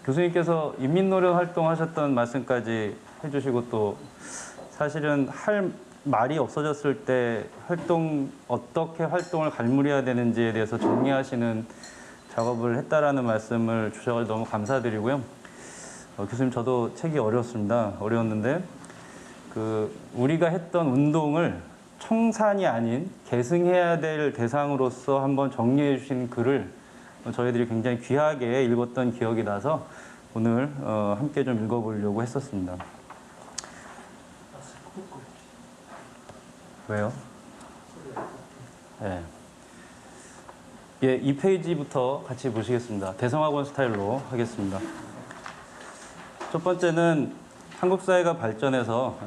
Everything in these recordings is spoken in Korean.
교수님께서 인민노련 활동하셨던 말씀까지 해주시고 또 사실은 할 말이 없어졌을 때 어떻게 활동을 갈무리해야 되는지에 대해서 정리하시는 작업을 했다라는 말씀을 주셔서 너무 감사드리고요. 교수님, 저도 책이 어려웠는데 우리가 했던 운동을 청산이 아닌 계승해야 될 대상으로서 한번 정리해 주신 글을 저희들이 굉장히 귀하게 읽었던 기억이 나서 오늘 함께 좀 읽어보려고 했었습니다. 왜요? 네. 예, 2페이지부터 같이 보시겠습니다. 대성학원 스타일로 하겠습니다. 첫 번째는 한국 사회가 발전해서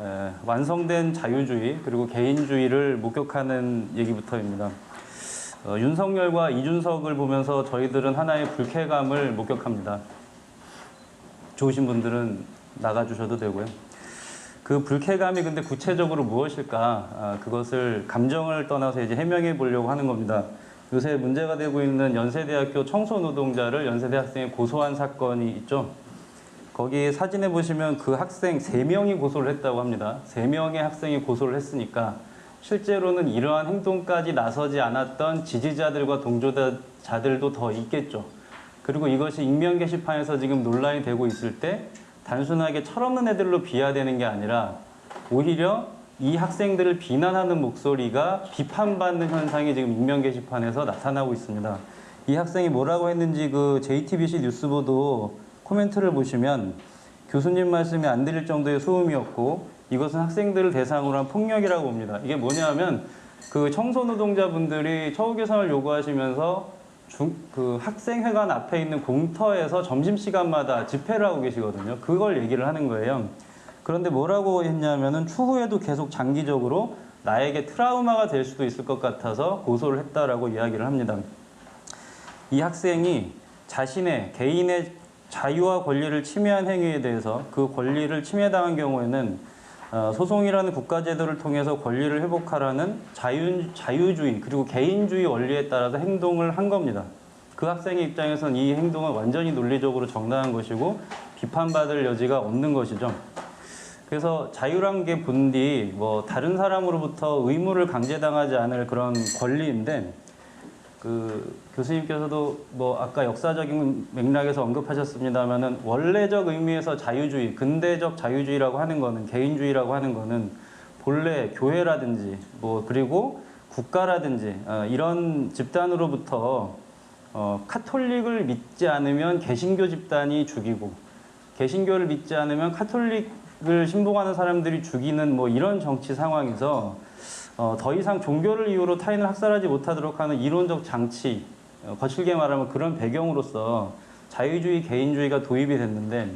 완성된 자유주의 그리고 개인주의를 목격하는 얘기부터입니다. 윤석열과 이준석을 보면서 저희들은 하나의 불쾌감을 목격합니다. 좋으신 분들은 나가주셔도 되고요. 그 불쾌감이 근데 구체적으로 무엇일까? 그것을 감정을 떠나서 이제 해명해 보려고 하는 겁니다. 요새 문제가 되고 있는 연세대학교 청소노동자를 연세대 학생이 고소한 사건이 있죠. 거기 사진에 보시면 그 학생 3명이 고소를 했다고 합니다. 3명의 학생이 고소를 했으니까 실제로는 이러한 행동까지 나서지 않았던 지지자들과 동조자들도 더 있겠죠. 그리고 이것이 익명 게시판에서 지금 논란이 되고 있을 때 단순하게 철없는 애들로 비하되는 게 아니라 오히려 이 학생들을 비난하는 목소리가 비판받는 현상이 지금 익명 게시판에서 나타나고 있습니다. 이 학생이 뭐라고 했는지 그 JTBC 뉴스보도 코멘트를 보시면 교수님 말씀이 안 들릴 정도의 소음이었고 이것은 학생들을 대상으로 한 폭력이라고 봅니다. 이게 뭐냐면 그 청소노동자분들이 처우 개선을 요구하시면서 그 학생회관 앞에 있는 공터에서 점심시간마다 집회를 하고 계시거든요. 그걸 얘기를 하는 거예요. 그런데 뭐라고 했냐면은 추후에도 계속 장기적으로 나에게 트라우마가 될 수도 있을 것 같아서 고소를 했다라고 이야기를 합니다. 이 학생이 자신의 개인의 자유와 권리를 침해한 행위에 대해서 그 권리를 침해당한 경우에는 소송이라는 국가제도를 통해서 권리를 회복하라는 자유주의 그리고 개인주의 원리에 따라서 행동을 한 겁니다. 그 학생의 입장에서는 이 행동은 완전히 논리적으로 정당한 것이고 비판받을 여지가 없는 것이죠. 그래서 자유란 게 본디 뭐 다른 사람으로부터 의무를 강제당하지 않을 그런 권리인데 그 교수님께서도 뭐 아까 역사적인 맥락에서 언급하셨습니다만은 원래적 의미에서 자유주의, 근대적 자유주의라고 하는 거는 개인주의라고 하는 거는 본래 교회라든지 뭐 그리고 국가라든지 이런 집단으로부터 카톨릭을 믿지 않으면 개신교 집단이 죽이고 개신교를 믿지 않으면 카톨릭을 신봉하는 사람들이 죽이는 뭐 이런 정치 상황에서 더 이상 종교를 이유로 타인을 학살하지 못하도록 하는 이론적 장치, 거칠게 말하면 그런 배경으로서 자유주의, 개인주의가 도입이 됐는데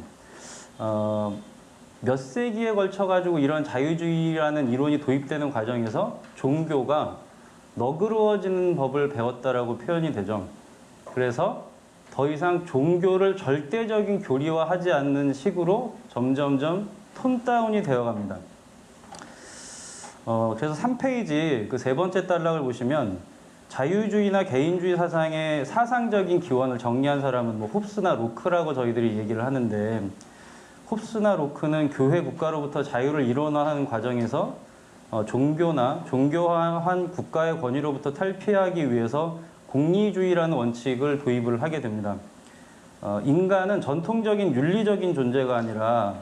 몇 세기에 걸쳐가지고 이런 자유주의라는 이론이 도입되는 과정에서 종교가 너그러워지는 법을 배웠다라고 표현이 되죠. 그래서 더 이상 종교를 절대적인 교리화하지 않는 식으로 점점점 톤다운이 되어갑니다. 그래서 3페이지 그 3번째 단락을 보시면 자유주의나 개인주의 사상의 사상적인 기원을 정리한 사람은 뭐 홉스나 로크라고 저희들이 얘기를 하는데 홉스나 로크는 교회 국가로부터 자유를 일원화하는 과정에서 종교나 종교화한 국가의 권위로부터 탈피하기 위해서 공리주의라는 원칙을 도입을 하게 됩니다. 인간은 전통적인 윤리적인 존재가 아니라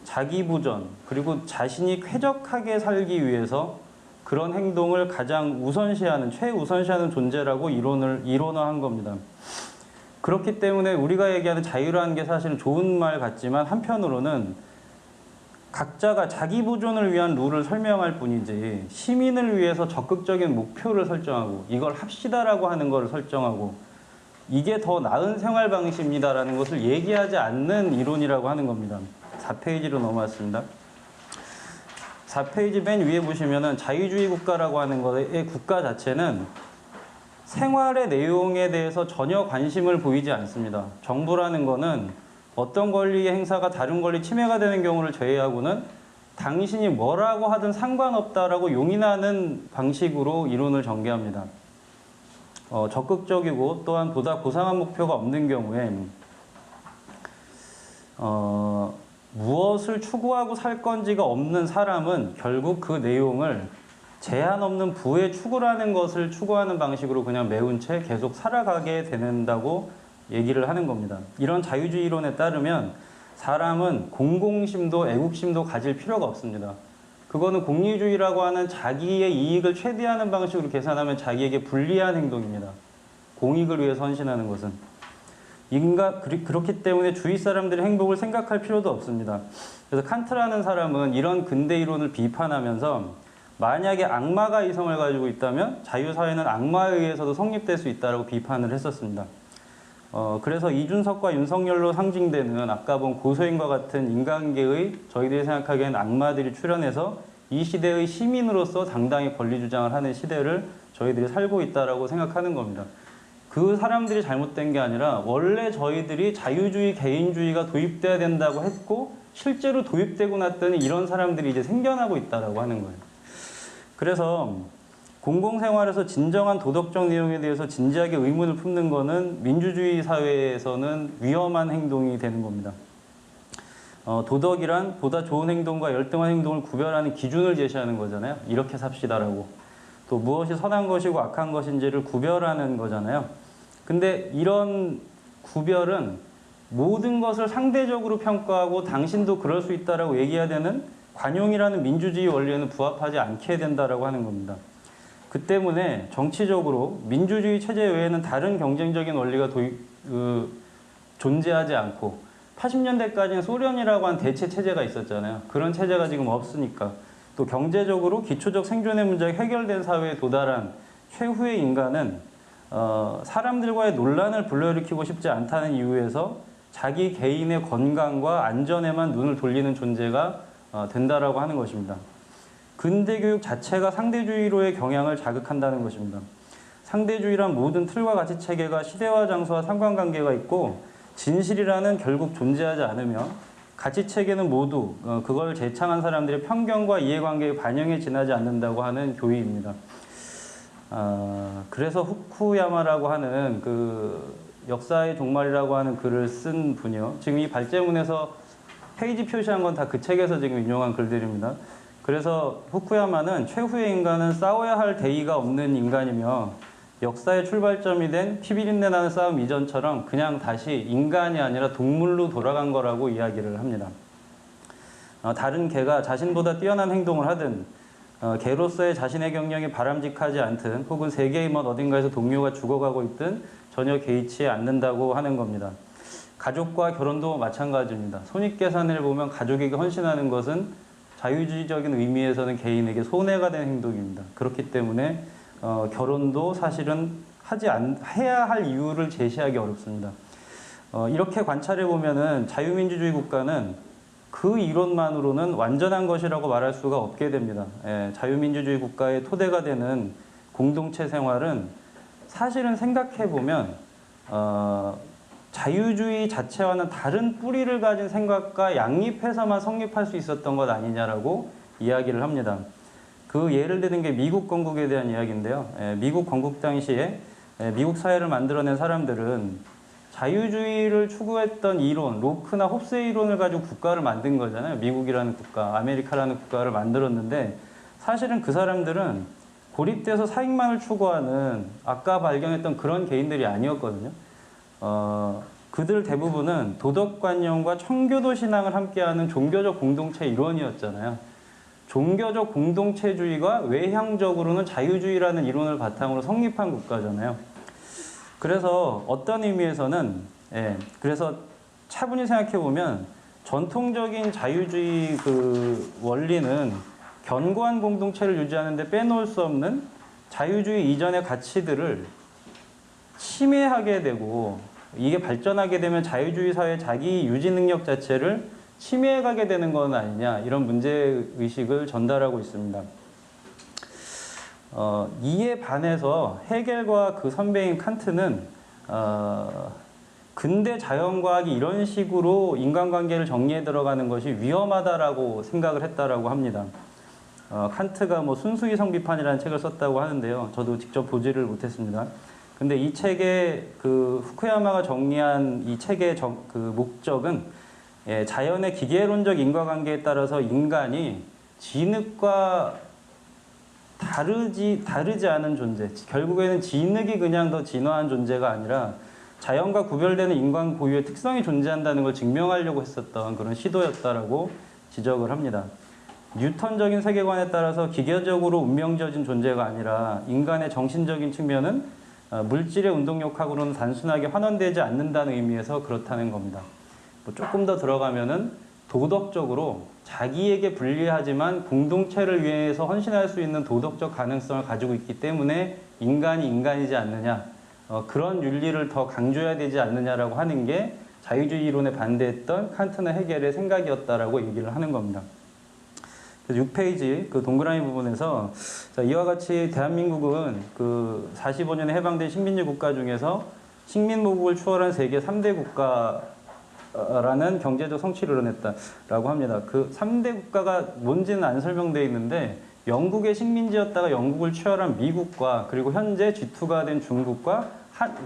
자기부전 그리고 자신이 쾌적하게 살기 위해서 그런 행동을 가장 우선시하는 최우선시하는 존재라고 이론화한 겁니다. 그렇기 때문에 우리가 얘기하는 자유라는 게 사실은 좋은 말 같지만 한편으로는 각자가 자기부존을 위한 룰을 설명할 뿐이지 시민을 위해서 적극적인 목표를 설정하고 이걸 합시다라고 하는 걸 설정하고 이게 더 나은 생활 방식입니다라는 것을 얘기하지 않는 이론이라고 하는 겁니다. 4페이지로 넘어왔습니다. 4페이지 맨 위에 보시면은 자유주의 국가라고 하는 것의 국가 자체는 생활의 내용에 대해서 전혀 관심을 보이지 않습니다. 정부라는 거는 어떤 권리의 행사가 다른 권리 침해가 되는 경우를 제외하고는 당신이 뭐라고 하든 상관없다라고 용인하는 방식으로 이론을 전개합니다. 적극적이고 또한 보다 고상한 목표가 없는 경우에 무엇을 추구하고 살 건지가 없는 사람은 결국 그 내용을 제한 없는 부의 추구라는 것을 추구하는 방식으로 그냥 메운 채 계속 살아가게 된다고 얘기를 하는 겁니다. 이런 자유주의 이론에 따르면 사람은 공공심도 애국심도 가질 필요가 없습니다. 그거는 공리주의라고 하는 자기의 이익을 최대화하는 방식으로 계산하면 자기에게 불리한 행동입니다. 공익을 위해 헌신하는 것은. 그렇기 때문에 주위 사람들의 행복을 생각할 필요도 없습니다. 그래서 칸트라는 사람은 이런 근대 이론을 비판하면서 만약에 악마가 이성을 가지고 있다면 자유사회는 악마에 의해서도 성립될 수 있다고 비판을 했었습니다. 그래서 이준석과 윤석열로 상징되는 아까 본 고소인과 같은 인간계의 저희들이 생각하기에는 악마들이 출현해서 이 시대의 시민으로서 당당히 권리 주장을 하는 시대를 저희들이 살고 있다고 생각하는 겁니다. 그 사람들이 잘못된 게 아니라 원래 저희들이 자유주의, 개인주의가 도입돼야 된다고 했고 실제로 도입되고 났더니 이런 사람들이 이제 생겨나고 있다고 하는 거예요. 그래서 공공생활에서 진정한 도덕적 내용에 대해서 진지하게 의문을 품는 것은 민주주의 사회에서는 위험한 행동이 되는 겁니다. 도덕이란 보다 좋은 행동과 열등한 행동을 구별하는 기준을 제시하는 거잖아요. 이렇게 삽시다라고. 또 무엇이 선한 것이고 악한 것인지를 구별하는 거잖아요. 근데 이런 구별은 모든 것을 상대적으로 평가하고 당신도 그럴 수 있다라고 얘기해야 되는 관용이라는 민주주의 원리에는 부합하지 않게 된다라고 하는 겁니다. 그 때문에 정치적으로 민주주의 체제 외에는 다른 경쟁적인 원리가 존재하지 않고 80년대까지는 소련이라고 하는 대체 체제가 있었잖아요. 그런 체제가 지금 없으니까 또 경제적으로 기초적 생존의 문제가 해결된 사회에 도달한 최후의 인간은 사람들과의 논란을 불러일으키고 싶지 않다는 이유에서 자기 개인의 건강과 안전에만 눈을 돌리는 존재가 된다라고 하는 것입니다. 근대 교육 자체가 상대주의로의 경향을 자극한다는 것입니다. 상대주의란 모든 틀과 가치 체계가 시대와 장소와 상관관계가 있고 진실이라는 결국 존재하지 않으며 가치 체계는 모두 그걸 제창한 사람들의 편견과 이해관계에 반영해 지나지 않는다고 하는 교의입니다. 그래서 후쿠야마라고 하는 그 역사의 종말이라고 하는 글을 쓴 분이요. 지금 이 발제문에서 페이지 표시한 건 다 그 책에서 지금 인용한 글들입니다. 그래서 후쿠야마는 최후의 인간은 싸워야 할 대의가 없는 인간이며 역사의 출발점이 된 피비린내 나는 싸움 이전처럼 그냥 다시 인간이 아니라 동물로 돌아간 거라고 이야기를 합니다. 다른 개가 자신보다 뛰어난 행동을 하든 개로서의 자신의 경영이 바람직하지 않든 혹은 세계의 먼 어딘가에서 동료가 죽어가고 있든 전혀 개의치 않는다고 하는 겁니다. 가족과 결혼도 마찬가지입니다. 손익계산을 보면 가족에게 헌신하는 것은 자유주의적인 의미에서는 개인에게 손해가 된 행동입니다. 그렇기 때문에 결혼도 사실은 해야 할 이유를 제시하기 어렵습니다. 이렇게 관찰해 보면은 자유민주주의 국가는 그 이론만으로는 완전한 것이라고 말할 수가 없게 됩니다. 자유민주주의 국가의 토대가 되는 공동체 생활은 사실은 생각해 보면 자유주의 자체와는 다른 뿌리를 가진 생각과 양립해서만 성립할 수 있었던 것 아니냐라고 이야기를 합니다. 그 예를 드는 게 미국 건국에 대한 이야기인데요. 미국 건국 당시에 미국 사회를 만들어낸 사람들은 자유주의를 추구했던 이론, 로크나 홉스의 이론을 가지고 국가를 만든 거잖아요. 미국이라는 국가, 아메리카라는 국가를 만들었는데 사실은 그 사람들은 고립돼서 사익만을 추구하는 아까 발견했던 그런 개인들이 아니었거든요. 그들 대부분은 도덕관념과 청교도 신앙을 함께하는 종교적 공동체 일원이었잖아요. 종교적 공동체주의가 외향적으로는 자유주의라는 이론을 바탕으로 성립한 국가잖아요. 그래서 어떤 의미에서는 그래서 차분히 생각해 보면 전통적인 자유주의 그 원리는 견고한 공동체를 유지하는 데 빼놓을 수 없는 자유주의 이전의 가치들을 침해하게 되고 이게 발전하게 되면 자유주의 사회의 자기 유지 능력 자체를 침해가게 되는 건 아니냐 이런 문제의식을 전달하고 있습니다. 이에 반해서 헤겔과 그 선배인 칸트는 근대 자연과학이 이런 식으로 인간관계를 정리해 들어가는 것이 위험하다라고 생각을 했다라고 합니다. 칸트가 뭐 순수이성 비판이라는 책을 썼다고 하는데요. 저도 직접 보지를 못했습니다. 근데 이 책의 그 후쿠야마가 정리한 이 책의 그 목적은 예, 자연의 기계론적 인과관계에 따라서 인간이 진흙과 다르지 않은 존재, 결국에는 진흙이 그냥 더 진화한 존재가 아니라 자연과 구별되는 인간 고유의 특성이 존재한다는 걸 증명하려고 했었던 그런 시도였다라고 지적을 합니다. 뉴턴적인 세계관에 따라서 기계적으로 운명지어진 존재가 아니라 인간의 정신적인 측면은 물질의 운동력하고는 단순하게 환원되지 않는다는 의미에서 그렇다는 겁니다. 뭐 조금 더 들어가면은 도덕적으로 자기에게 불리하지만 공동체를 위해서 헌신할 수 있는 도덕적 가능성을 가지고 있기 때문에 인간이 인간이지 않느냐, 그런 윤리를 더 강조해야 되지 않느냐라고 하는 게 자유주의 이론에 반대했던 칸트나 헤겔의 생각이었다라고 얘기를 하는 겁니다. 그래서 6페이지 그 동그라미 부분에서 자, 이와 같이 대한민국은 그 45년에 해방된 식민지 국가 중에서 식민모국을 추월한 세계 3대 국가라는 경제적 성취를 이뤄냈다라고 합니다. 그 3대 국가가 뭔지는 안 설명되어 있는데 영국의 식민지였다가 영국을 추월한 미국과 그리고 현재 G2가 된 중국과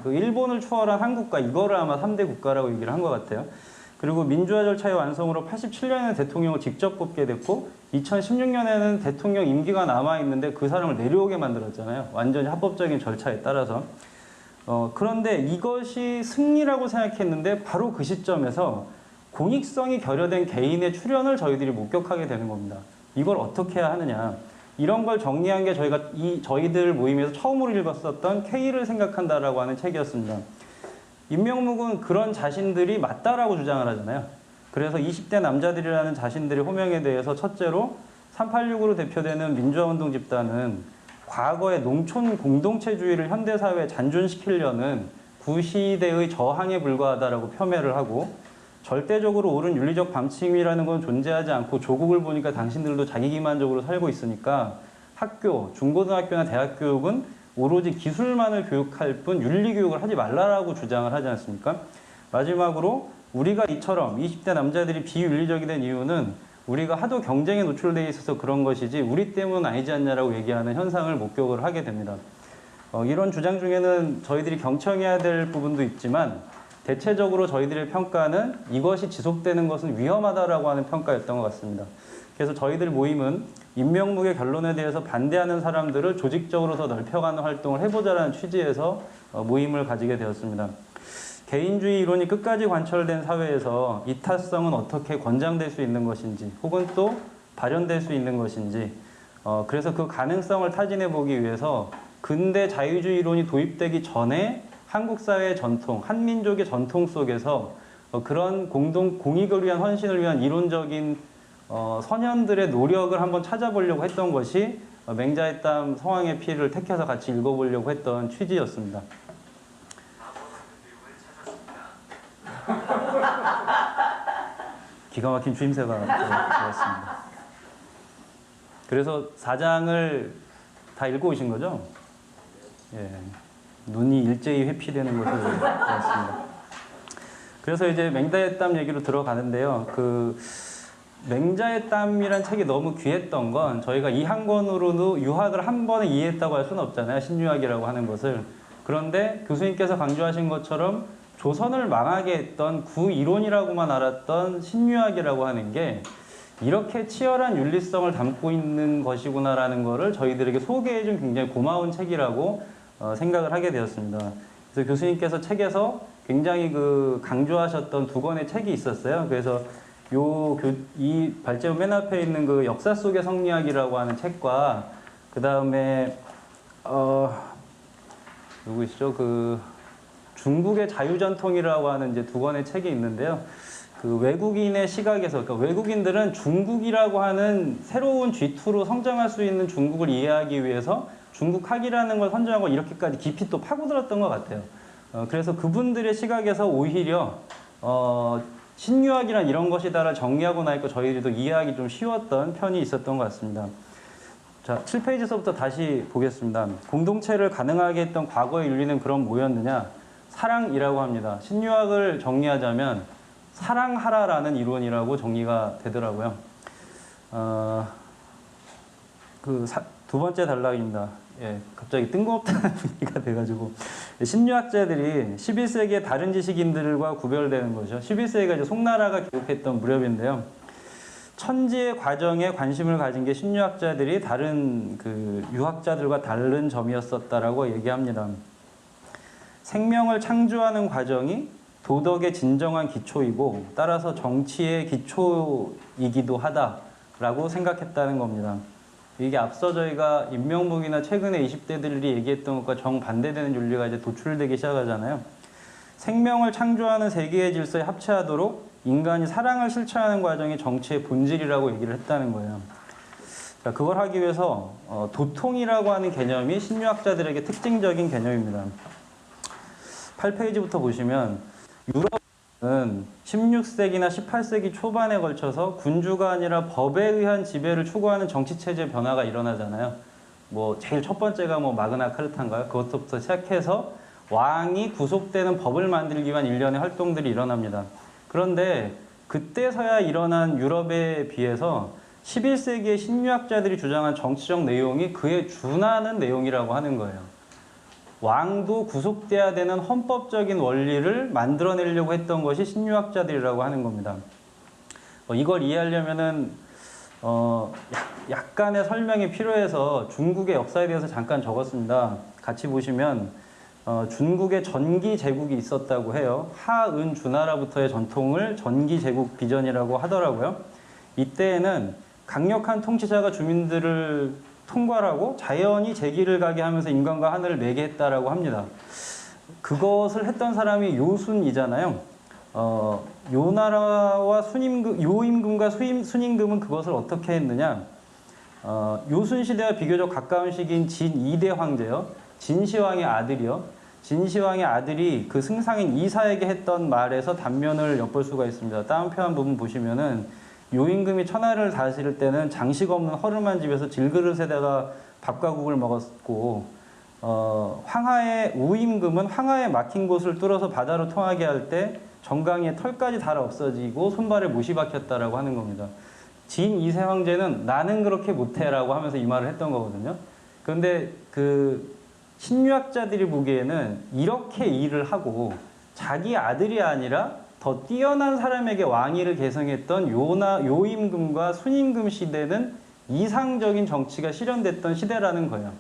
그 일본을 추월한 한국과 이거를 아마 3대 국가라고 얘기를 한 것 같아요. 그리고 민주화 절차의 완성으로 87년에는 대통령을 직접 뽑게 됐고 2016년에는 대통령 임기가 남아있는데 그 사람을 내려오게 만들었잖아요. 완전히 합법적인 절차에 따라서. 그런데 이것이 승리라고 생각했는데 바로 그 시점에서 공익성이 결여된 개인의 출현을 저희들이 목격하게 되는 겁니다. 이걸 어떻게 해야 하느냐. 이런 걸 정리한 게 저희들 모임에서 처음으로 읽었었던 K를 생각한다라고 하는 책이었습니다. 임명묵은 그런 자신들이 맞다라고 주장을 하잖아요. 그래서 20대 남자들이라는 자신들의 호명에 대해서 첫째로 386으로 대표되는 민주화운동 집단은 과거의 농촌 공동체주의를 현대사회에 잔존시키려는 구시대의 저항에 불과하다라고 폄훼를 하고 절대적으로 옳은 윤리적 방침이라는 건 존재하지 않고 조국을 보니까 당신들도 자기기만적으로 살고 있으니까 학교, 중고등학교나 대학 교육은 오로지 기술만을 교육할 뿐 윤리교육을 하지 말라라고 주장을 하지 않습니까? 마지막으로 우리가 이처럼 20대 남자들이 비윤리적이 된 이유는 우리가 하도 경쟁에 노출되어 있어서 그런 것이지 우리 때문은 아니지 않냐라고 얘기하는 현상을 목격을 하게 됩니다. 이런 주장 중에는 저희들이 경청해야 될 부분도 있지만 대체적으로 저희들의 평가는 이것이 지속되는 것은 위험하다라고 하는 평가였던 것 같습니다. 그래서 저희들 모임은 임명묵의 결론에 대해서 반대하는 사람들을 조직적으로 더 넓혀가는 활동을 해보자라는 취지에서 모임을 가지게 되었습니다. 개인주의 이론이 끝까지 관철된 사회에서 이타성은 어떻게 권장될 수 있는 것인지 혹은 또 발현될 수 있는 것인지 그래서 그 가능성을 타진해 보기 위해서 근대 자유주의 이론이 도입되기 전에 한국 사회의 전통, 한민족의 전통 속에서 그런 공익을 위한 헌신을 위한 이론적인 선현들의 노력을 한번 찾아보려고 했던 것이 맹자의 땀, 성황의 피를 택해서 같이 읽어보려고 했던 취지였습니다. 기가 막힌 추임새가 되었습니다. 그래서 4장을 다 읽어오신 거죠? 예, 눈이 일제히 회피되는 것을 보았습니다. 그래서 이제 맹자의 땀 얘기로 들어가는데요. 그 맹자의 땀이란 책이 너무 귀했던 건 저희가 이 한 권으로도 유학을 한 번에 이해했다고 할 수는 없잖아요. 신유학이라고 하는 것을. 그런데 교수님께서 강조하신 것처럼 조선을 망하게 했던 구이론이라고만 알았던 신유학이라고 하는 게 이렇게 치열한 윤리성을 담고 있는 것이구나라는 것을 저희들에게 소개해준 굉장히 고마운 책이라고 생각을 하게 되었습니다. 그래서 교수님께서 책에서 굉장히 강조하셨던 두 권의 책이 있었어요. 그래서 이 발제문 맨 앞에 있는 그 역사 속의 성리학이라고 하는 책과 그 다음에 누구시죠? 중국의 자유전통이라고 하는 이제 두 권의 책이 있는데요. 그 외국인의 시각에서, 그러니까 외국인들은 중국이라고 하는 새로운 G2로 성장할 수 있는 중국을 이해하기 위해서 중국학이라는 걸 선정하고 이렇게까지 깊이 또 파고들었던 것 같아요. 그래서 그분들의 시각에서 오히려 신유학이란 이런 것이다를 정리하고 나니까 저희들도 이해하기 좀 쉬웠던 편이 있었던 것 같습니다. 자, 7페이지서부터 다시 보겠습니다. 공동체를 가능하게 했던 과거의 윤리는 그럼 뭐였느냐? 사랑이라고 합니다. 신유학을 정리하자면 사랑하라라는 이론이라고 정리가 되더라고요. 두 번째 단락입니다. 갑자기 뜬금없다는 분위기가 돼가지고 신유학자들이 11세기의 다른 지식인들과 구별되는 거죠. 11세기가 이제 송나라가 기록했던 무렵인데요. 천지의 과정에 관심을 가진 게 신유학자들이 다른 그 유학자들과 다른 점이었었다라고 얘기합니다. 생명을 창조하는 과정이 도덕의 진정한 기초이고 따라서 정치의 기초이기도 하다라고 생각했다는 겁니다. 이게 앞서 저희가 임명묵이나 최근에 20대들이 얘기했던 것과 정반대되는 윤리가 이제 도출되기 시작하잖아요. 생명을 창조하는 세계의 질서에 합체하도록 인간이 사랑을 실천하는 과정이 정치의 본질이라고 얘기를 했다는 거예요. 자, 그걸 하기 위해서 도통이라고 하는 개념이 신유학자들에게 특징적인 개념입니다. 8페이지부터 보시면 유럽은 16세기나 18세기 초반에 걸쳐서 군주가 아니라 법에 의한 지배를 추구하는 정치체제 변화가 일어나잖아요. 뭐 제일 첫 번째가 뭐 마그나 카르타인가요? 그것부터 시작해서 왕이 구속되는 법을 만들기 위한 일련의 활동들이 일어납니다. 그런데 그때서야 일어난 유럽에 비해서 11세기의 신유학자들이 주장한 정치적 내용이 그에 준하는 내용이라고 하는 거예요. 왕도 구속돼야 되는 헌법적인 원리를 만들어내려고 했던 것이 신유학자들이라고 하는 겁니다. 이걸 이해하려면은 약간의 설명이 필요해서 중국의 역사에 대해서 잠깐 적었습니다. 같이 보시면 중국의 전기 제국이 있었다고 해요. 하은 주나라부터의 전통을 전기 제국 비전이라고 하더라고요. 이때에는 강력한 통치자가 주민들을 통괄하고 자연히 제 길을 가게 하면서 인간과 하늘을 매개했다라고 합니다. 그것을 했던 사람이 요순이잖아요. 요나라와 요임금과 순임금은 그것을 어떻게 했느냐? 요순 시대와 비교적 가까운 시기인 진 2대 황제요. 진시황의 아들이요. 진시황의 아들이 그 승상인 이사에게 했던 말에서 단면을 엿볼 수가 있습니다. 따옴표한 부분 보시면은 요임금이 천하를 다스릴 때는 장식 없는 허름한 집에서 질그릇에다가 밥과 국을 먹었고 황하의 우임금은 황하에 막힌 곳을 뚫어서 바다로 통하게 할 때 정강이의 털까지 닳아 없어지고 손발에 못이 박혔다라고 하는 겁니다. 진 2세 황제는 나는 그렇게 못해라고 하면서 이 말을 했던 거거든요. 그런데 그 신유학자들이 보기에는 이렇게 일을 하고 자기 아들이 아니라 더 뛰어난 사람에게 왕위를 계승했던 요임금과 순임금 시대는 이상적인 정치가 실현됐던 시대라는 거예요.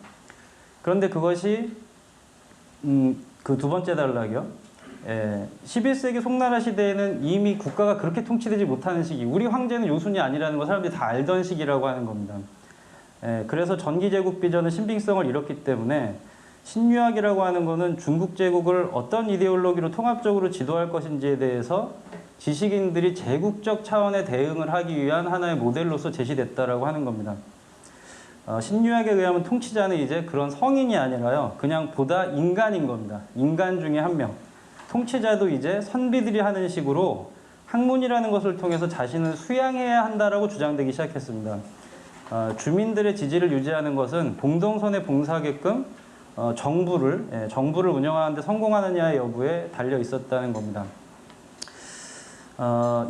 그런데 그것이 그 두 번째 단락이요. 11세기 송나라 시대에는 이미 국가가 그렇게 통치되지 못하는 시기, 우리 황제는 요순이 아니라는 걸 사람들이 다 알던 시기라고 하는 겁니다. 그래서 전기제국 비전은 신빙성을 잃었기 때문에 신유학이라고 하는 것은 중국 제국을 어떤 이데올로기로 통합적으로 지도할 것인지에 대해서 지식인들이 제국적 차원의 대응을 하기 위한 하나의 모델로서 제시됐다라고 하는 겁니다. 신유학에 의하면 통치자는 이제 그런 성인이 아니라요, 그냥 보다 인간인 겁니다. 인간 중에 한 명. 통치자도 이제 선비들이 하는 식으로 학문이라는 것을 통해서 자신을 수양해야 한다라고 주장되기 시작했습니다. 주민들의 지지를 유지하는 것은 봉동선에 봉사하게끔 정부를 운영하는 데 성공하느냐의 여부에 달려 있었다는 겁니다.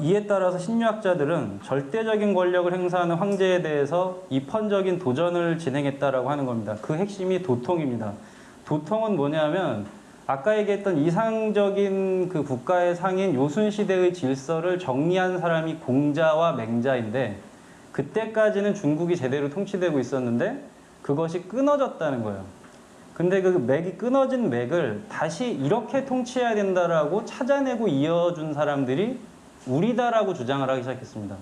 이에 따라서 신유학자들은 절대적인 권력을 행사하는 황제에 대해서 입헌적인 도전을 진행했다라고 하는 겁니다. 그 핵심이 도통입니다. 도통은 뭐냐면 아까 얘기했던 이상적인 그 국가의 상인 요순 시대의 질서를 정리한 사람이 공자와 맹자인데 그때까지는 중국이 제대로 통치되고 있었는데 그것이 끊어졌다는 거예요. 근데 그 맥이 끊어진 맥을 다시 이렇게 통치해야 된다라고 찾아내고 이어준 사람들이 우리다라고 주장을 하기 시작했습니다.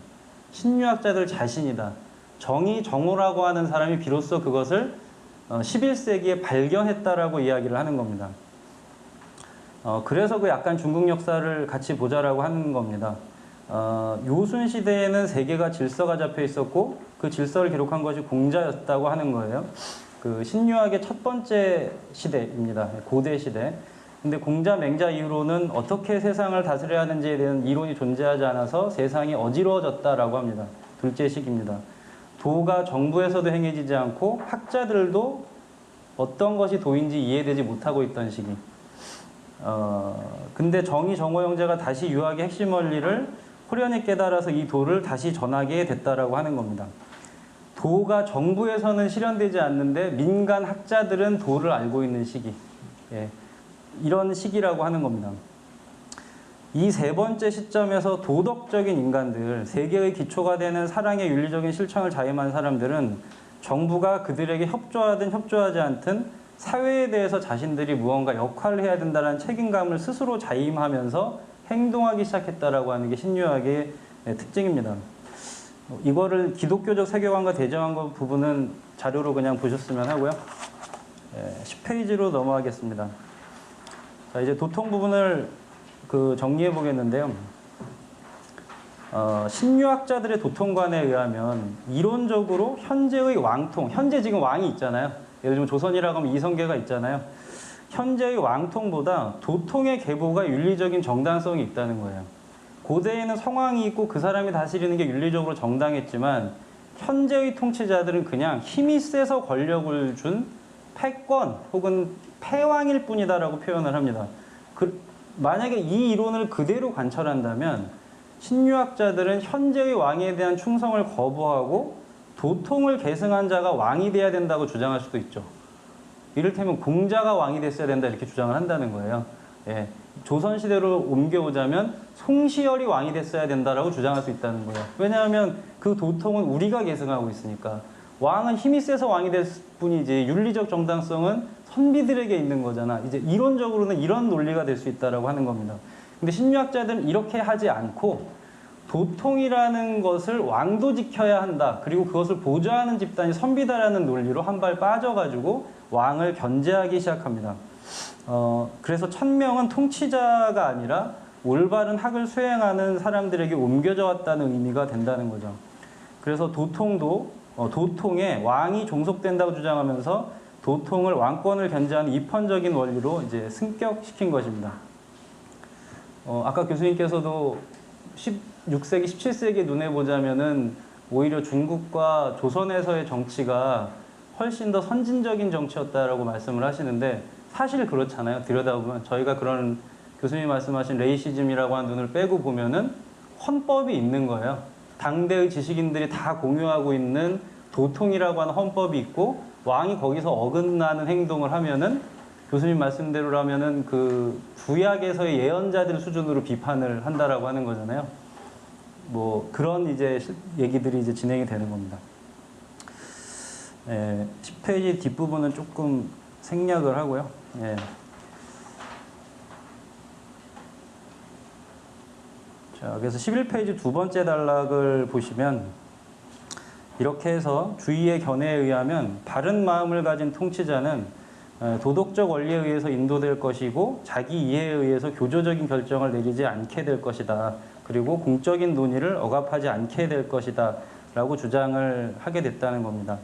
신유학자들 자신이다. 정의, 정오라고 하는 사람이 비로소 그것을 11세기에 발견했다라고 이야기를 하는 겁니다. 그래서 그 약간 중국 역사를 같이 보자라고 하는 겁니다. 요순 시대에는 세계가 질서가 잡혀 있었고 그 질서를 기록한 것이 공자였다고 하는 거예요. 그 신유학의 첫 번째 시대입니다. 고대 시대. 근데 공자, 맹자 이후로는 어떻게 세상을 다스려야 하는지에 대한 이론이 존재하지 않아서 세상이 어지러워졌다라고 합니다. 둘째 시기입니다. 도가 정부에서도 행해지지 않고 학자들도 어떤 것이 도인지 이해되지 못하고 있던 시기. 근데 정의, 정오 형제가 다시 유학의 핵심 원리를 호련히 깨달아서 이 도를 다시 전하게 됐다라고 하는 겁니다. 도가 정부에서는 실현되지 않는데 민간 학자들은 도를 알고 있는 시기. 예, 이런 시기라고 하는 겁니다. 이 세 번째 시점에서 도덕적인 인간들, 세계의 기초가 되는 사랑의 윤리적인 실천을 자임한 사람들은 정부가 그들에게 협조하든 협조하지 않든 사회에 대해서 자신들이 무언가 역할을 해야 된다는 책임감을 스스로 자임하면서 행동하기 시작했다라고 하는 게 신유학의 특징입니다. 이거를 기독교적 세계관과 대조한 부분은 자료로 그냥 보셨으면 하고요. 10페이지로 넘어가겠습니다. 자, 이제 도통 부분을 정리해 보겠는데요. 신유학자들의 도통관에 의하면 이론적으로 현재의 왕통, 현재 지금 왕이 있잖아요. 예를 들면 조선이라고 하면 이성계가 있잖아요. 현재의 왕통보다 도통의 계보가 윤리적인 정당성이 있다는 거예요. 고대에는 성왕이 있고 그 사람이 다스리는 게 윤리적으로 정당했지만 현재의 통치자들은 그냥 힘이 세서 권력을 준 패권 혹은 패왕일 뿐이다라고 표현을 합니다. 만약에 이 이론을 그대로 관철한다면 신유학자들은 현재의 왕에 대한 충성을 거부하고 도통을 계승한 자가 왕이 돼야 된다고 주장할 수도 있죠. 이를테면 공자가 왕이 됐어야 된다 이렇게 주장을 한다는 거예요. 예, 조선시대로 옮겨오자면 송시열이 왕이 됐어야 된다라고 주장할 수 있다는 거예요. 왜냐하면 그 도통은 우리가 계승하고 있으니까. 왕은 힘이 세서 왕이 될 뿐이지 윤리적 정당성은 선비들에게 있는 거잖아. 이제 이론적으로는 이런 논리가 될 수 있다라고 하는 겁니다. 근데 신유학자들은 이렇게 하지 않고 도통이라는 것을 왕도 지켜야 한다. 그리고 그것을 보좌하는 집단이 선비다라는 논리로 한 발 빠져가지고 왕을 견제하기 시작합니다. 그래서 천명은 통치자가 아니라 올바른 학을 수행하는 사람들에게 옮겨져 왔다는 의미가 된다는 거죠. 그래서 도통에 왕이 종속된다고 주장하면서 도통을 왕권을 견제하는 입헌적인 원리로 이제 승격시킨 것입니다. 아까 교수님께서도 16세기, 17세기 눈에 보자면은 오히려 중국과 조선에서의 정치가 훨씬 더 선진적인 정치였다라고 말씀을 하시는데 사실 그렇잖아요. 들여다보면 저희가 그런 교수님이 말씀하신 레이시즘이라고 하는 눈을 빼고 보면은 헌법이 있는 거예요. 당대의 지식인들이 다 공유하고 있는 도통이라고 하는 헌법이 있고 왕이 거기서 어긋나는 행동을 하면은 교수님 말씀대로라면은 그 구약에서의 예언자들 수준으로 비판을 한다라고 하는 거잖아요. 뭐 그런 이제 얘기들이 이제 진행이 되는 겁니다. 10페이지 뒷부분은 조금 생략을 하고요. 자, 그래서 11페이지 두 번째 단락을 보시면 이렇게 해서 주의의 견해에 의하면 바른 마음을 가진 통치자는 도덕적 원리에 의해서 인도될 것이고 자기 이해에 의해서 교조적인 결정을 내리지 않게 될 것이다. 그리고 공적인 논의를 억압하지 않게 될 것이다. 라고 주장을 하게 됐다는 겁니다.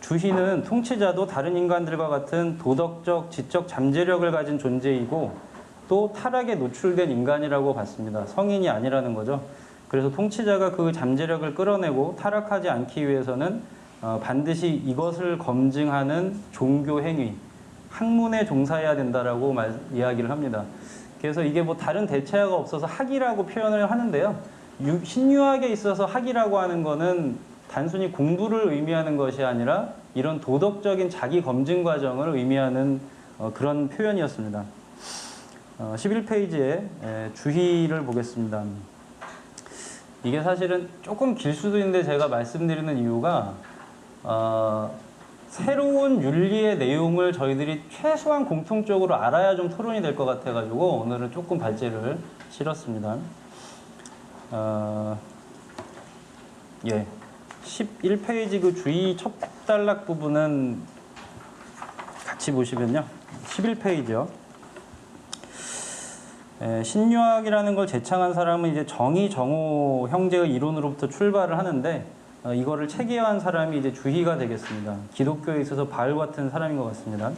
주희는 통치자도 다른 인간들과 같은 도덕적, 지적 잠재력을 가진 존재이고 또 타락에 노출된 인간이라고 봤습니다. 성인이 아니라는 거죠. 그래서 통치자가 그 잠재력을 끌어내고 타락하지 않기 위해서는 반드시 이것을 검증하는 종교 행위, 학문에 종사해야 된다라고 이야기를 합니다. 그래서 이게 뭐 다른 대체가 없어서 학이라고 표현을 하는데요. 신유학에 있어서 학이라고 하는 거는 단순히 공부를 의미하는 것이 아니라 이런 도덕적인 자기 검증 과정을 의미하는 그런 표현이었습니다. 11페이지에 주희를 보겠습니다. 이게 사실은 조금 길 수도 있는데 제가 말씀드리는 이유가 새로운 윤리의 내용을 저희들이 최소한 공통적으로 알아야 좀 토론이 될 것 같아가지고 오늘은 조금 발제를 실었습니다. 11페이지 그 주의 첫 단락 부분은 같이 보시면요. 11페이지요. 신유학이라는 걸 제창한 사람은 이제 정의, 정오 형제의 이론으로부터 출발을 하는데 이거를 체계화한 사람이 이제 주희가 되겠습니다. 기독교에 있어서 바울 같은 사람인 것 같습니다.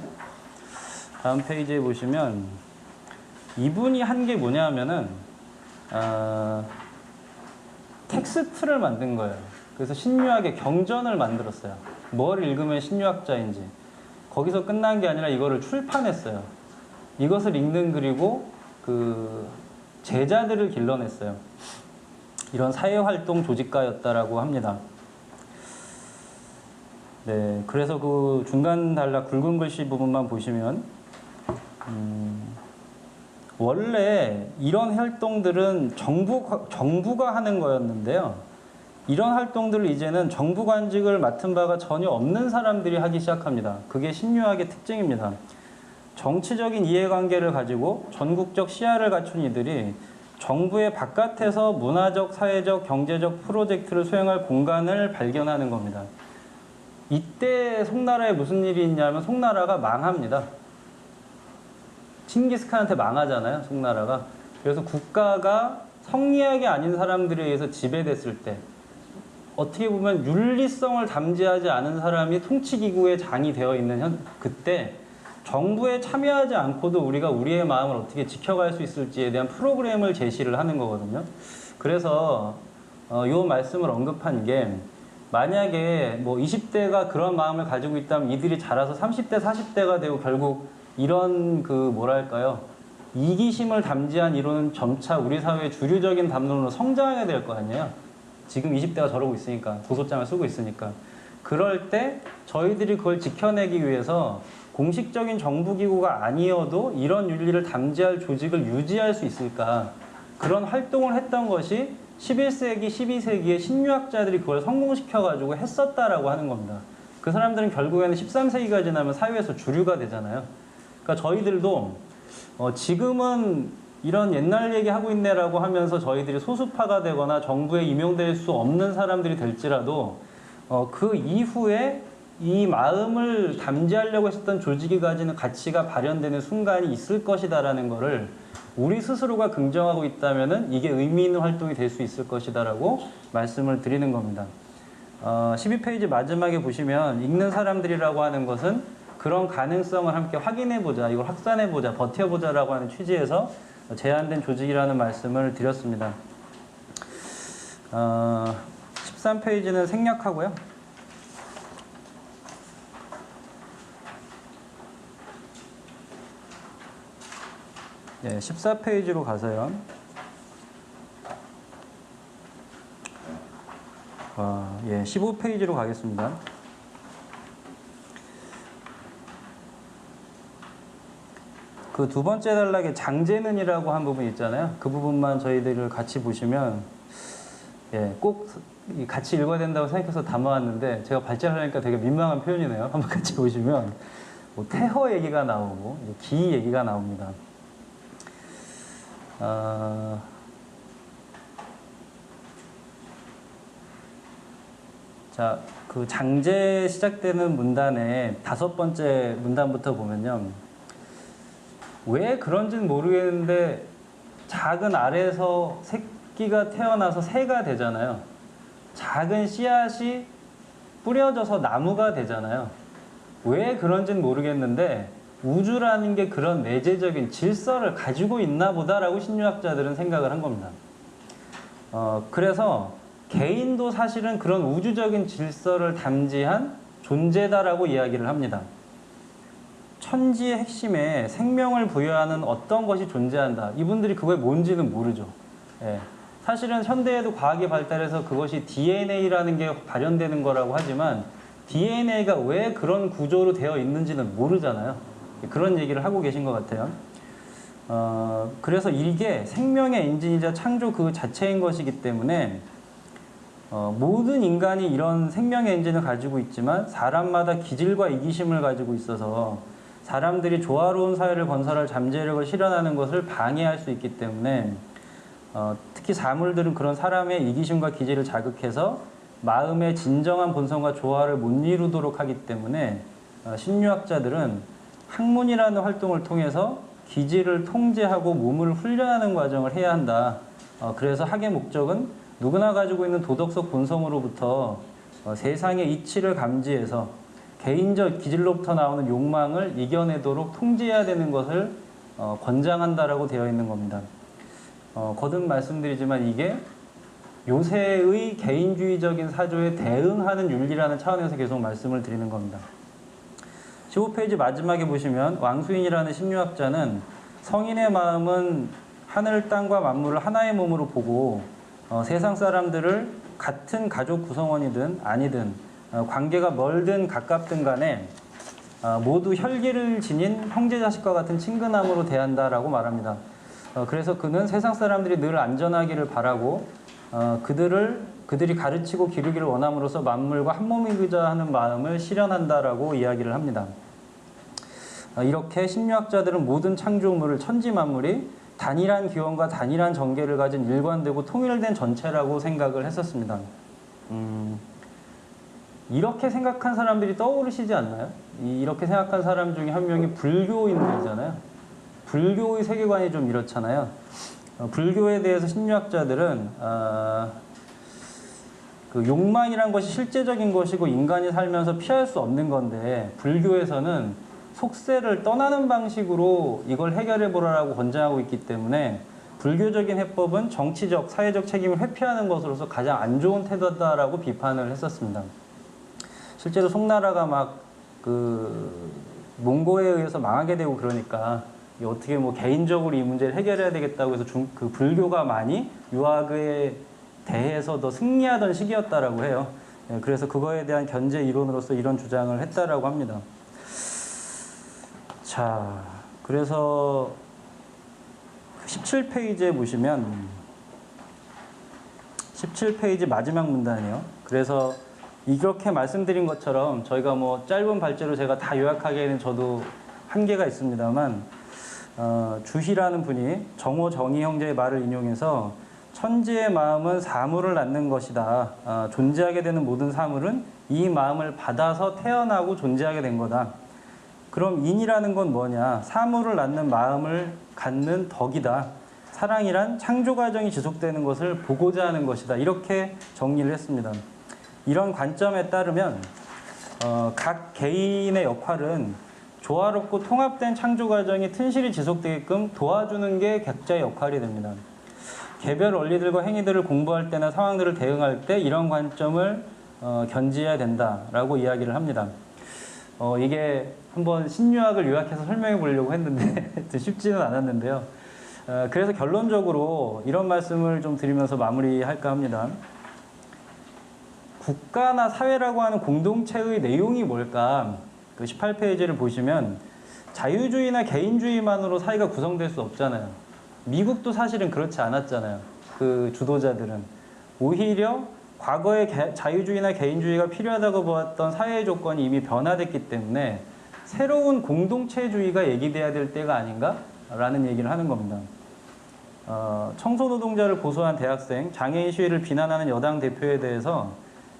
다음 페이지에 보시면 이분이 한 게 뭐냐 하면은 텍스트를 만든 거예요. 그래서 신유학의 경전을 만들었어요. 뭘 읽으면 신유학자인지. 거기서 끝난 게 아니라 이거를 출판했어요. 이것을 읽는 그리고 그 제자들을 길러냈어요. 이런 사회활동 조직가였다라고 합니다. 네, 그래서 그 중간 단락 굵은 글씨 부분만 보시면 원래 이런 활동들은 정부가 하는 거였는데요. 이런 활동들을 이제는 정부 관직을 맡은 바가 전혀 없는 사람들이 하기 시작합니다. 그게 신유학의 특징입니다. 정치적인 이해관계를 가지고 전국적 시야를 갖춘 이들이 정부의 바깥에서 문화적, 사회적, 경제적 프로젝트를 수행할 공간을 발견하는 겁니다. 이때 송나라에 무슨 일이 있냐면 송나라가 망합니다. 칭기스칸한테 망하잖아요, 송나라가. 그래서 국가가 성리학이 아닌 사람들에 의해서 지배됐을 때 어떻게 보면 윤리성을 담지하지 않은 사람이 통치기구의 장이 되어 있는 그때 정부에 참여하지 않고도 우리가 우리의 마음을 어떻게 지켜갈 수 있을지에 대한 프로그램을 제시를 하는 거거든요. 그래서 이 말씀을 언급한 게 만약에 뭐 20대가 그런 마음을 가지고 있다면 이들이 자라서 30대, 40대가 되고 결국 이런 그 뭐랄까요, 이기심을 담지한 이론은 점차 우리 사회의 주류적인 담론으로 성장하게 될 거 아니에요. 지금 20대가 저러고 있으니까, 고소장을 쓰고 있으니까. 그럴 때 저희들이 그걸 지켜내기 위해서 공식적인 정부기구가 아니어도 이런 윤리를 담지할 조직을 유지할 수 있을까, 그런 활동을 했던 것이 11세기, 12세기의 신유학자들이 그걸 성공시켜가지고 했었다라고 하는 겁니다. 그 사람들은 결국에는 13세기가 지나면 사회에서 주류가 되잖아요. 그러니까 저희들도 지금은 이런 옛날 얘기하고 있네라고 하면서 저희들이 소수파가 되거나 정부에 임용될 수 없는 사람들이 될지라도 그 이후에 이 마음을 담지하려고 했었던 조직이 가지는 가치가 발현되는 순간이 있을 것이다라는 거를 우리 스스로가 긍정하고 있다면은 이게 의미 있는 활동이 될 수 있을 것이다라고 말씀을 드리는 겁니다. 12페이지 마지막에 보시면 읽는 사람들이라고 하는 것은 그런 가능성을 함께 확인해보자, 이걸 확산해보자, 버텨보자라고 하는 취지에서 제한된 조직이라는 말씀을 드렸습니다. 13페이지는 생략하고요. 네, 14페이지로 가서요. 예, 15페이지로 가겠습니다. 그 두 번째 단락에 장제는이라고 한 부분 있잖아요. 그 부분만 저희들을 같이 보시면, 예, 꼭 같이 읽어야 된다고 생각해서 담아왔는데 제가 발제를 하니까 되게 민망한 표현이네요. 한번 같이 보시면 뭐 태허 얘기가 나오고 기 얘기가 나옵니다. 자, 그 장제 시작되는 문단의 5번째 문단부터 보면요. 왜 그런지는 모르겠는데 작은 알에서 새끼가 태어나서 새가 되잖아요. 작은 씨앗이 뿌려져서 나무가 되잖아요. 왜 그런지는 모르겠는데 우주라는 게 그런 내재적인 질서를 가지고 있나 보다라고 신유학자들은 생각을 한 겁니다. 그래서 개인도 사실은 그런 우주적인 질서를 담지한 존재다라고 이야기를 합니다. 천지의 핵심에 생명을 부여하는 어떤 것이 존재한다. 이분들이 그게 뭔지는 모르죠. 예. 사실은 현대에도 과학이 발달해서 그것이 DNA라는 게 발현되는 거라고 하지만 DNA가 왜 그런 구조로 되어 있는지는 모르잖아요. 그런 얘기를 하고 계신 것 같아요. 그래서 이게 생명의 엔진이자 창조 그 자체인 것이기 때문에 모든 인간이 이런 생명의 엔진을 가지고 있지만 사람마다 기질과 이기심을 가지고 있어서 사람들이 조화로운 사회를 건설할 잠재력을 실현하는 것을 방해할 수 있기 때문에 특히 사물들은 그런 사람의 이기심과 기질을 자극해서 마음의 진정한 본성과 조화를 못 이루도록 하기 때문에 신유학자들은 학문이라는 활동을 통해서 기질을 통제하고 몸을 훈련하는 과정을 해야 한다. 그래서 학의 목적은 누구나 가지고 있는 도덕적 본성으로부터 세상의 이치를 감지해서 개인적 기질로부터 나오는 욕망을 이겨내도록 통제해야 되는 것을 권장한다라고 되어 있는 겁니다. 거듭 말씀드리지만 이게 요새의 개인주의적인 사조에 대응하는 윤리라는 차원에서 계속 말씀을 드리는 겁니다. 15페이지 마지막에 보시면 왕수인이라는 신유학자는 성인의 마음은 하늘 땅과 만물을 하나의 몸으로 보고 세상 사람들을 같은 가족 구성원이든 아니든 관계가 멀든 가깝든 간에 모두 혈기를 지닌 형제 자식과 같은 친근함으로 대한다라고 말합니다. 그래서 그는 세상 사람들이 늘 안전하기를 바라고 그들이 가르치고 기르기를 원함으로써 만물과 한 몸이고자 하는 마음을 실현한다라고 이야기를 합니다. 이렇게 심리학자들은 모든 창조물을 천지 만물이 단일한 기원과 단일한 전개를 가진 일관되고 통일된 전체라고 생각을 했었습니다. 이렇게 생각한 사람들이 떠오르시지 않나요? 이렇게 생각한 사람 중에 한 명이 불교인들이잖아요. 불교의 세계관이 좀 이렇잖아요. 불교에 대해서 심리학자들은 그 욕망이란 것이 실제적인 것이고 인간이 살면서 피할 수 없는 건데 불교에서는 속세를 떠나는 방식으로 이걸 해결해 보라고 권장하고 있기 때문에 불교적인 해법은 정치적, 사회적 책임을 회피하는 것으로서 가장 안 좋은 태도다라고 비판을 했었습니다. 실제로 송나라가 막 그 몽고에 의해서 망하게 되고 그러니까 어떻게 뭐 개인적으로 이 문제를 해결해야 되겠다고 해서 그 불교가 많이 유학에 대해서 더 승리하던 시기였다라고 해요. 그래서 그거에 대한 견제 이론으로서 이런 주장을 했다라고 합니다. 자, 그래서 17페이지에 보시면 17페이지 마지막 문단이요. 그래서 이렇게 말씀드린 것처럼 저희가 뭐 짧은 발제로 제가 다 요약하기에는 저도 한계가 있습니다만 주희라는 분이 정호 정희 형제의 말을 인용해서 천지의 마음은 사물을 낳는 것이다. 존재하게 되는 모든 사물은 이 마음을 받아서 태어나고 존재하게 된 거다. 그럼 인이라는 건 뭐냐? 사물을 낳는 마음을 갖는 덕이다. 사랑이란 창조 과정이 지속되는 것을 보고자 하는 것이다. 이렇게 정리를 했습니다. 이런 관점에 따르면 각 개인의 역할은 조화롭고 통합된 창조 과정이 튼실히 지속되게끔 도와주는 게 각자의 역할이 됩니다. 개별 원리들과 행위들을 공부할 때나 상황들을 대응할 때 이런 관점을 견지해야 된다라고 이야기를 합니다. 이게 한번 신유학을 요약해서 설명해 보려고 했는데 쉽지는 않았는데요. 그래서 결론적으로 이런 말씀을 좀 드리면서 마무리할까 합니다. 국가나 사회라고 하는 공동체의 내용이 뭘까? 그 18페이지를 보시면 자유주의나 개인주의만으로 사회가 구성될 수 없잖아요. 미국도 사실은 그렇지 않았잖아요. 그 주도자들은. 오히려 과거에 자유주의나 개인주의가 필요하다고 보았던 사회의 조건이 이미 변화됐기 때문에 새로운 공동체주의가 얘기돼야 될 때가 아닌가라는 얘기를 하는 겁니다. 청소노동자를 고소한 대학생, 장애인 시위를 비난하는 여당 대표에 대해서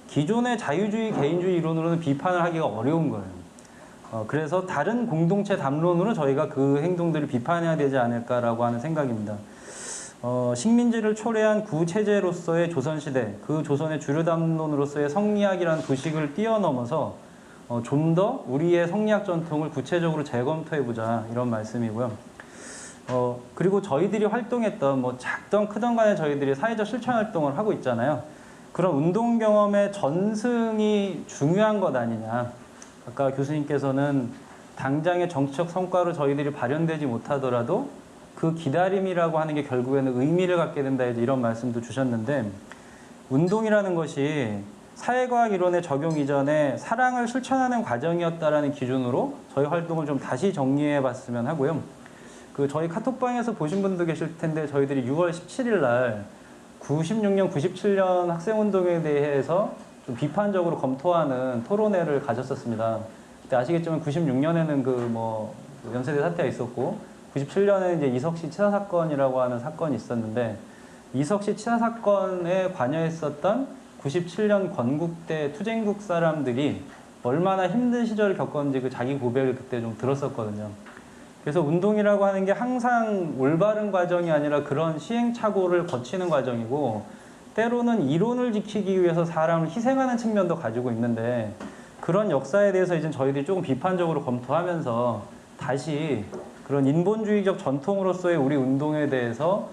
기존의 자유주의, 개인주의 이론으로는 비판을 하기가 어려운 거예요. 그래서 다른 공동체 담론으로 저희가 그 행동들을 비판해야 되지 않을까라고 하는 생각입니다. 식민지를 초래한 구체제로서의 조선시대, 그 조선의 주류 담론으로서의 성리학이라는 도식을 뛰어넘어서 좀 더 우리의 성리학 전통을 구체적으로 재검토해보자 이런 말씀이고요. 그리고 저희들이 활동했던 뭐 작던 크던 간에 저희들이 사회적 실천 활동을 하고 있잖아요. 그런 운동 경험의 전승이 중요한 것 아니냐. 아까 교수님께서는 당장의 정치적 성과로 저희들이 발현되지 못하더라도 그 기다림이라고 하는 게 결국에는 의미를 갖게 된다 이런 말씀도 주셨는데 운동이라는 것이 사회과학 이론의 적용 이전에 사랑을 실천하는 과정이었다라는 기준으로 저희 활동을 좀 다시 정리해 봤으면 하고요. 그 저희 카톡방에서 보신 분도 계실 텐데 저희들이 6월 17일 날 96년, 97년 학생운동에 대해서 좀 비판적으로 검토하는 토론회를 가졌었습니다. 그때 아시겠지만 96년에는 연세대 사태가 있었고 97년에는 이제 이석시 치사 사건이라고 하는 사건이 있었는데 이석시 치사 사건에 관여했었던 97년 건국대 투쟁국 사람들이 얼마나 힘든 시절을 겪었는지 그 자기 고백을 그때 좀 들었었거든요. 그래서 운동이라고 하는 게 항상 올바른 과정이 아니라 그런 시행착오를 거치는 과정이고 때로는 이론을 지키기 위해서 사람을 희생하는 측면도 가지고 있는데 그런 역사에 대해서 이제 저희들이 조금 비판적으로 검토하면서 다시 그런 인본주의적 전통으로서의 우리 운동에 대해서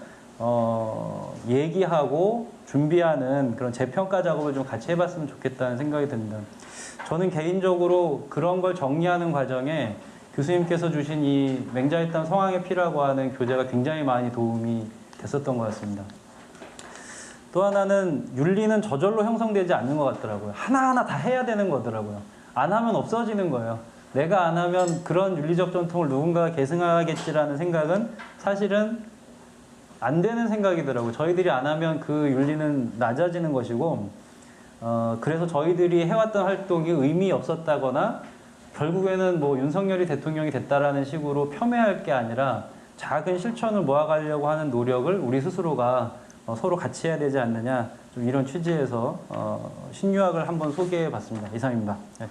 얘기하고 준비하는 그런 재평가 작업을 좀 같이 해봤으면 좋겠다는 생각이 듭니다. 저는 개인적으로 그런 걸 정리하는 과정에 교수님께서 주신 이 맹자일단 성황의 피라고 하는 교재가 굉장히 많이 도움이 됐었던 것 같습니다. 또 하나는 윤리는 저절로 형성되지 않는 것 같더라고요. 하나하나 다 해야 되는 거더라고요. 안 하면 없어지는 거예요. 내가 안 하면 그런 윤리적 전통을 누군가가 계승하겠지라는 생각은 사실은 안 되는 생각이더라고요. 저희들이 안 하면 그 윤리는 낮아지는 것이고, 그래서 저희들이 해왔던 활동이 의미 없었다거나 결국에는 뭐 윤석열이 대통령이 됐다라는 식으로 폄훼할 게 아니라 작은 실천을 모아가려고 하는 노력을 우리 스스로가 서로 같이 해야 되지 않느냐, 좀 이런 취지에서 신유학을 한번 소개해 봤습니다. 이상입니다. 네.